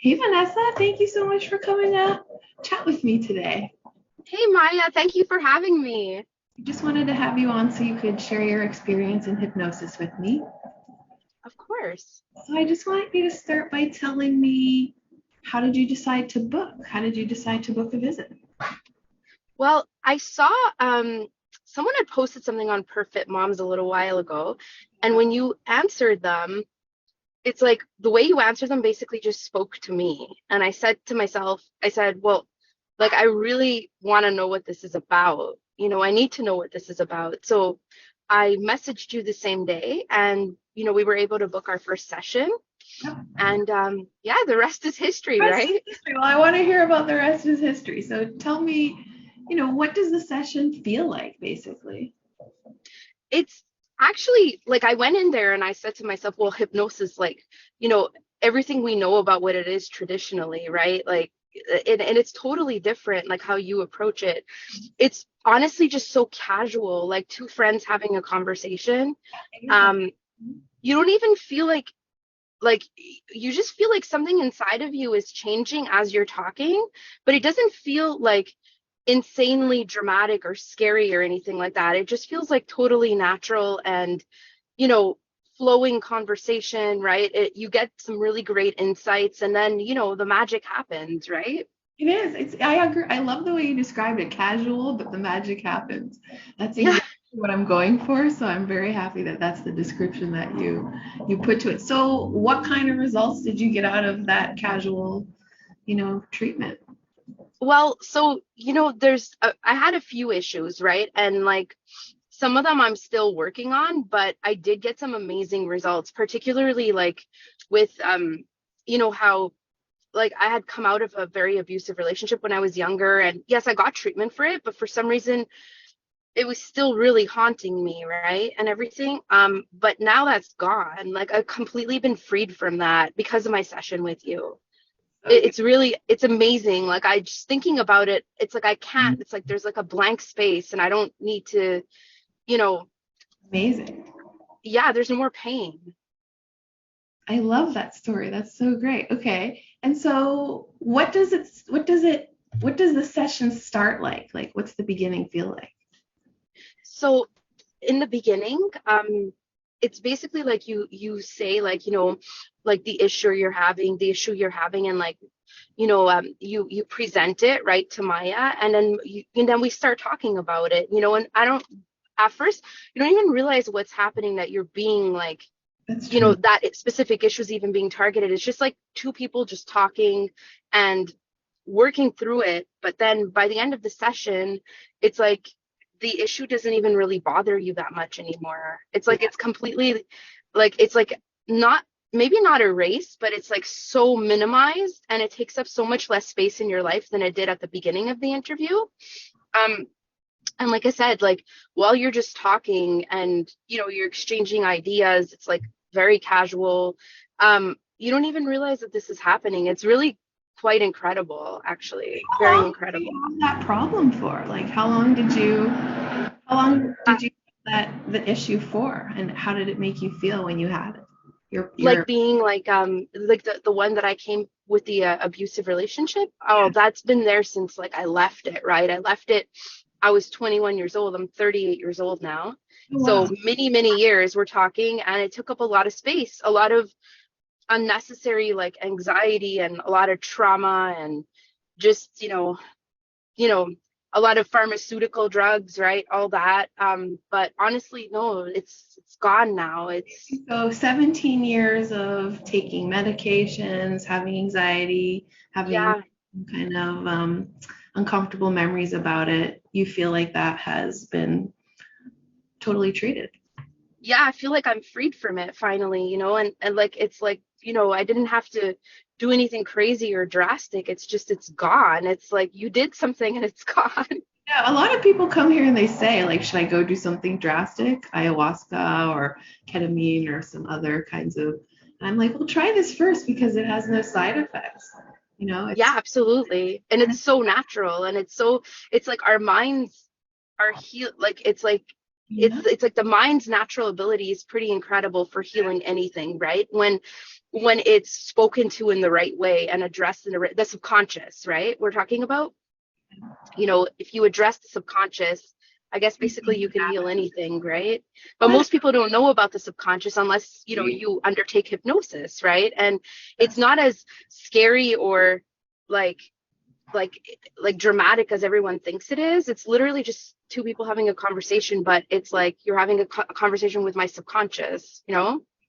Hey Vanessa, thank you so much for coming up chat with me today. Hey Maya, thank you for having me. I just wanted to have you on so you could share your experience in hypnosis with me. Of course. So I just want you to start by telling me, how did you decide to book? How did you decide to book a visit? Well, I saw someone had posted something on Perfect Moms a little while ago, and when you answered them, it's like the way you answered them basically just spoke to me. And I said to myself, I said, well, like I really want to know what this is about. I need to know what this is about. So I messaged you the same day, and we were able to book our first session. And yeah, the rest is history, Rest is right? history. Well, I want to hear about the rest is history. So tell me, what does the session feel like, basically? It's actually like I went in there and I said to myself, well, hypnosis, like, you know, everything we know about what it is traditionally, right? Like, and it's totally different, like how you approach it. It's honestly just so casual, like two friends having a conversation. I get that. Um, you don't even feel like you just feel like something inside of you is changing as you're talking, but it doesn't feel like insanely dramatic or scary or anything like that. It just feels like totally natural and, you know, flowing conversation, right? You get some really great insights and then, the magic happens, right? It is. I agree. I love the way you described it, casual, but the magic happens. That's Yeah. exactly what I'm going for. So I'm very happy that that's the description that you put to it. So what kind of results did you get out of that casual, treatment? Well, so, I had a few issues, right? And like some of them I'm still working on, but I did get some amazing results, particularly like with, how like I had come out of a very abusive relationship when I was younger. And yes, I got treatment for it, but for some reason it was still really haunting me, right? And everything. But now that's gone. Like I've completely been freed from that because of my session with you. Okay. It's amazing. Like I just thinking about it, it's like I can't, it's like there's like a blank space and I don't need to, you know, Amazing. yeah, there's no more pain. I love that story. That's so great. Okay. And so what does the session start like? Like what's the beginning feel like? So in the beginning, it's basically like you say like, like the issue you're having, and like, you present it right to Maya, and then and then we start talking about it, and I don't at first you don't even realize what's happening, that you're being like, That's true. that specific issue is even being targeted. It's just like two people just talking and working through it. But then by the end of the session, it's like the issue doesn't even really bother you that much anymore. It's like it's completely like it's like not maybe not erased, but it's like so minimized and it takes up so much less space in your life than it did at the beginning of the interview. Um, and like I said, like while you're just talking and you're exchanging ideas, it's like very casual. You don't even realize that this is happening. It's really quite incredible, actually. How Very long did incredible. you have that problem for? Like how long did you that the issue for, and how did it make you feel when you had it? Your Like being like the one that I came with the abusive relationship. Oh, Yeah. that's been there since like I left it, right? I left it. I was 21 years old. I'm 38 years old now. Oh, So wow. many years we're talking, and it took up a lot of space, a lot of unnecessary like anxiety and a lot of trauma, and just you know a lot of pharmaceutical drugs, right? All that. But honestly, no, it's gone now. It's So 17 years of taking medications, having anxiety, having Yeah. kind of uncomfortable memories about it. You feel like that has been totally treated. Yeah, I feel like I'm freed from it finally, and like it's like, I didn't have to do anything crazy or drastic. It's just it's gone. It's like you did something and it's gone. Yeah, a lot of people come here and they say, like, should I go do something drastic, ayahuasca or ketamine or some other kinds of. And I'm like, well, try this first because it has no side effects. Yeah, It's absolutely. And it's so natural, and it's like our minds are heal like it's like Yeah. It's like the mind's natural ability is pretty incredible for healing anything, right? When it's spoken to in the right way and addressed in the subconscious, right? We're talking about, if you address the subconscious, I guess basically you can heal anything, right? But Well, most people don't know about the subconscious unless, you undertake hypnosis, right? And it's not as scary or like like like dramatic as everyone thinks it is. It's literally just two people having a conversation, but it's like you're having a conversation with my subconscious,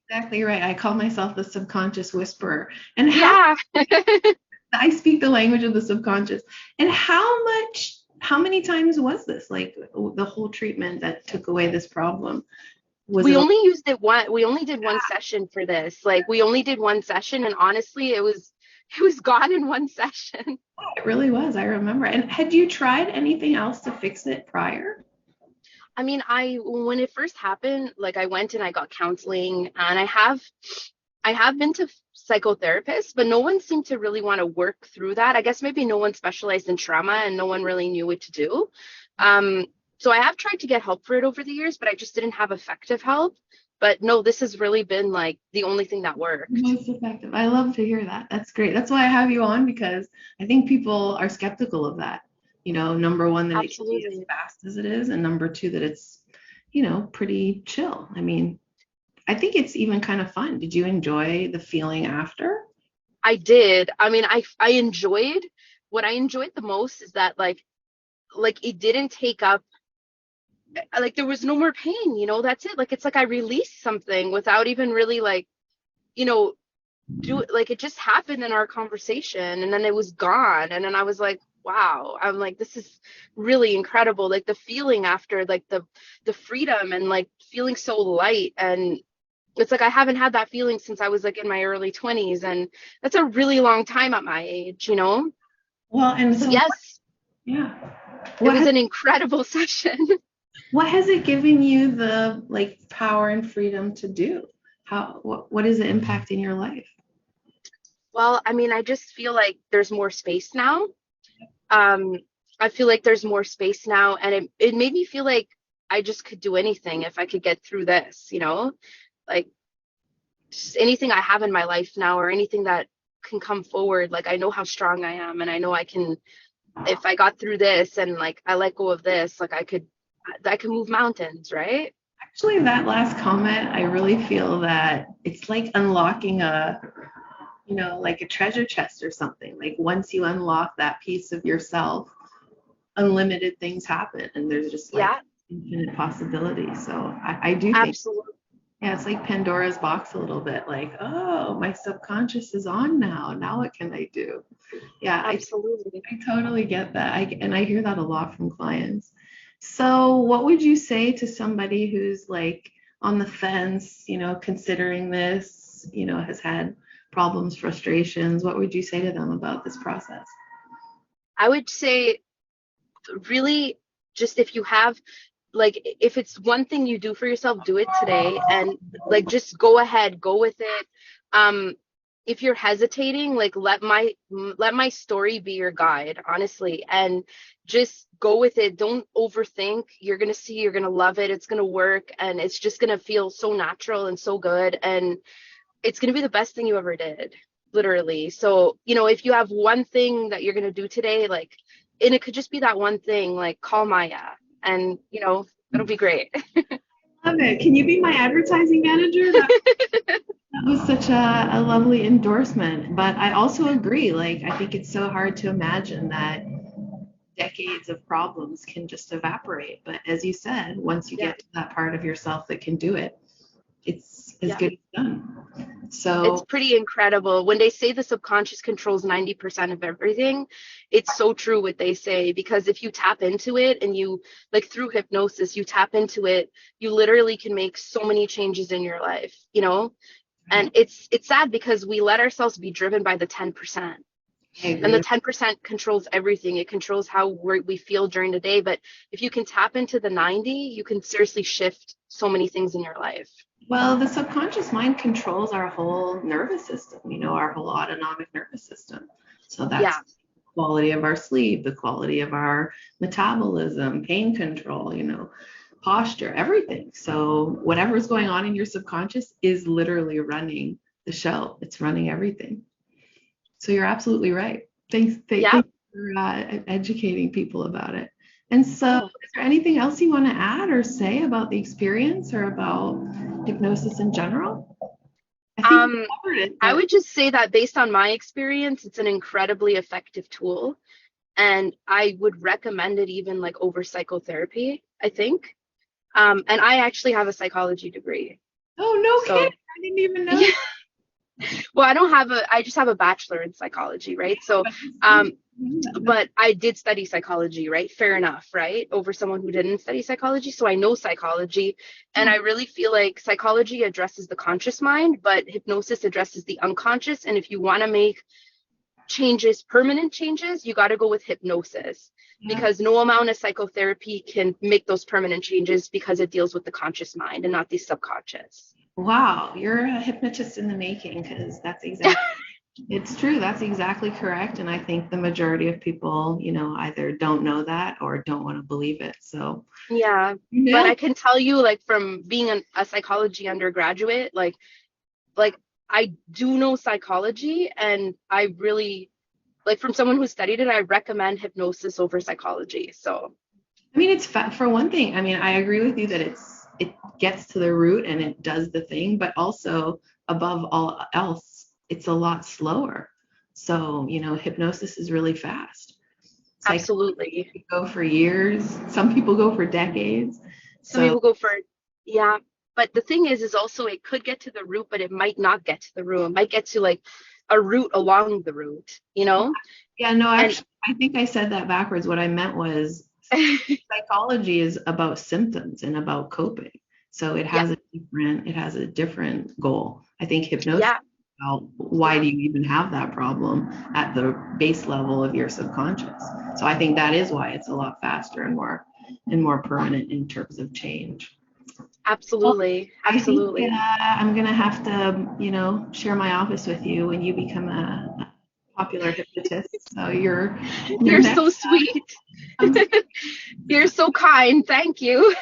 exactly right. I call myself the subconscious whisperer. And how Yeah. I speak the language of the subconscious. And how many times was this? Like the whole treatment that took away this problem? Was We it only used it one. We only did one session for this. Like we only did one session, and honestly, it was gone in one session. it really was. I remember. And had you tried anything else to fix it prior? I mean, when it first happened, like I went and I got counseling, and I have been to psychotherapists, but no one seemed to really want to work through that. I guess maybe no one specialized in trauma and no one really knew what to do. Um, so I have tried to get help for it over the years, but I just didn't have effective help. But no, this has really been like the only thing that worked. Most effective. I love to hear that. That's great. That's why I have you on because I think people are skeptical of that. Number one, that it can be as Absolutely. fast as it is, and number two, that it's, pretty chill. I mean, I think it's even kind of fun. Did you enjoy the feeling after? I did. I mean, I enjoyed what I enjoyed the most is that like it didn't take up, like there was no more pain, that's it. Like it's like I released something without even really like, you know, do it. Like it just happened in our conversation and then it was gone. And then I was like, wow, I'm like, this is really incredible. Like the feeling after, like the freedom and like feeling so light. And it's like I haven't had that feeling since I was like in my early 20s, and that's a really long time at my age. Well, and So so yes, yeah. it What was has an incredible session. what has it given you the like power and freedom to do? What is the impact in your life? Well, I mean, I just feel like there's more space now. um I feel like there's more space now, and it made me feel like I just could do anything if I could get through this. Like just anything I have in my life now or anything that can come forward, like I know how strong I am, and I know I can, if I got through this and like I let go of this, like I could move mountains, right? Actually, that last comment, I really feel that it's like unlocking like a treasure chest or something. Like once you unlock that piece of yourself, unlimited things happen and there's just like Yeah, infinite possibilities. So I do think, absolutely. yeah, it's like Pandora's box a little bit. Like, oh, my subconscious is on now. Now what can I do? Yeah, Absolutely. I totally get that. And I hear that a lot from clients. So, what would you say to somebody who's like on the fence, considering this, has had problems, frustrations? What would you say to them about this process? I would say really just if you have, like if it's one thing you do for yourself, do it today, and like just go ahead, go with it. um if you're hesitating, like let my story be your guide, honestly, and just go with it. Don't overthink. You're going to see, you're going to love it, it's going to work, and it's just going to feel so natural and so good, and it's going to be the best thing you ever did, literally. So, if you have one thing that you're going to do today, like, and it could just be that one thing, like call Maya, and, it'll be great. Love it. Can you be my advertising manager? That was such a lovely endorsement. But I also agree. Like, I think it's so hard to imagine that decades of problems can just evaporate. But as you said, once you Yeah. get to that part of yourself that can do it, it's as Yeah. good as done. It's So, pretty incredible. When they say the subconscious controls 90% of everything, it's so true what they say, because if you tap into it and you, like through hypnosis, you tap into it, you literally can make so many changes in your life. And right, it's sad because we let ourselves be driven by the 10%. I And the agree. 10% controls everything. It controls how we feel during the day. But if you can tap into the 90, you can seriously shift so many things in your life. Well, the subconscious mind controls our whole nervous system, our whole autonomic nervous system. So that's Yeah. the quality of our sleep, the quality of our metabolism, pain control. posture, everything. So whatever's going on in your subconscious is literally running the show. It's running everything. So you're absolutely right. Yeah. Thanks for educating people about it. And so, Oh. is there anything else you want to add or say about the experience or about hypnosis in general? I think we covered it, I but would just say that based on my experience, it's an incredibly effective tool. And I would recommend it even like over psychotherapy, I think. And I actually have a psychology degree. oh, no kidding. So, I didn't even know. yeah. Well, I just have a bachelor in psychology, right? So, but I did study psychology, right? Fair enough, right? Over someone who didn't study psychology. So I know psychology. And I really feel like psychology addresses the conscious mind, but hypnosis addresses the unconscious. And if you want to make changes, permanent changes, you got to go with hypnosis because no amount of psychotherapy can make those permanent changes because it deals with the conscious mind and not the subconscious. Wow, you're a hypnotist in the making because that's exactly it's true. That's exactly correct. And I think the majority of people, either don't know that or don't want to believe it. So, Yeah, but I can tell you, like from being a psychology undergraduate, like I do know psychology, and I really like from someone who studied it, I recommend hypnosis over psychology. So I mean, for one thing. I mean, I agree with you that it gets to the root and it does the thing, but also above all else, it's a lot slower. So, hypnosis is really fast. absolutely. Psychology go for years. Some people go for decades. Some So, people go for, yeah. But the thing is also it could get to the root, but it might not get to the root. It might get to like a root along the root, you know? yeah, no, And actually, I think I said that backwards. What I meant was psychology is about symptoms and about coping. So yeah, it has a different goal. I think hypnosis yeah, is about why do you even have that problem at the base level of your subconscious. So I think that is why it's a lot faster and more permanent in terms of change. Well, absolutely. I think Absolutely. I'm gonna have to, share my office with you when you become a popular hypnotist. So you're You're so next. sweet. I'm You're so kind. Thank you.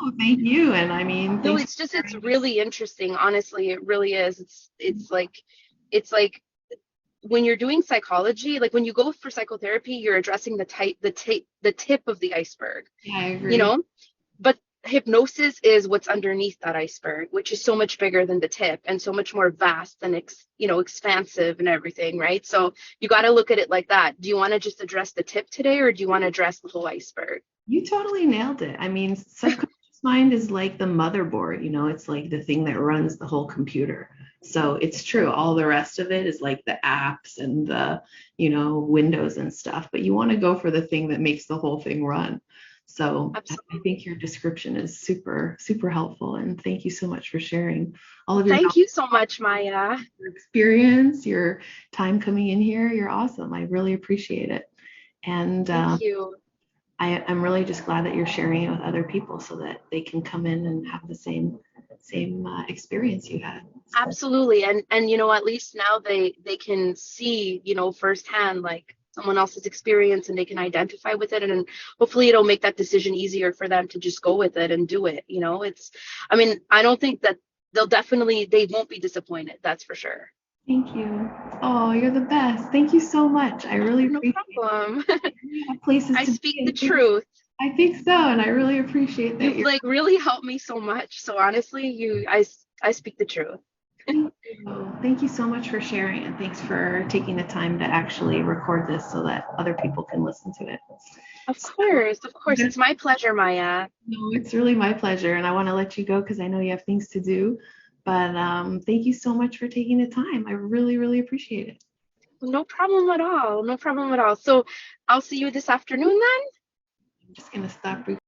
Oh, thank you. And I mean, No, thanks it's just for it's sharing this. really interesting. Honestly, it really is. It's like when you're doing psychology, like when you go for psychotherapy, you're addressing the tip of the iceberg, Yeah, I you agree. know? But hypnosis is what's underneath that iceberg, which is so much bigger than the tip and so much more vast and expansive and everything, right? So you got to look at it like that. Do you want to just address the tip today, or do you want to address the whole iceberg? You totally nailed it. I mean, subconscious mind is like the motherboard, it's like the thing that runs the whole computer. So it's true. All the rest of it is like the apps and the, windows and stuff. But you want to go for the thing that makes the whole thing run. So I Absolutely. think your description is super, super helpful. And thank you so much for sharing all Well, of your thank knowledge, you so much, Maya. your experience, your time coming in here. You're awesome. I really appreciate it. And Thank you. I'm really just glad that you're sharing it with other people so that they can come in and have the same experience you had. So Absolutely. And at least now they can see, firsthand like someone else's experience, and they can identify with it, and hopefully it'll make that decision easier for them to just go with it and do it. I mean, I don't think that they won't be disappointed, that's for sure. thank you. Oh, you're the best. Thank you so much. I really No appreciate it. problem. You have places I to be. speak the truth. I think so, and I really appreciate that You've you're. like really helped me so much. So honestly, I speak the truth. Thank you. Thank you so much for sharing, and thanks for taking the time to actually record this so that other people can listen to it. Of So, course, of course. It's my pleasure, Maya. no, it's really my pleasure, and I want to let you go because I know you have things to do. But thank you so much for taking the time. I really, really appreciate it. No problem at all. No problem at all. So I'll see you this afternoon then. I'm just gonna stop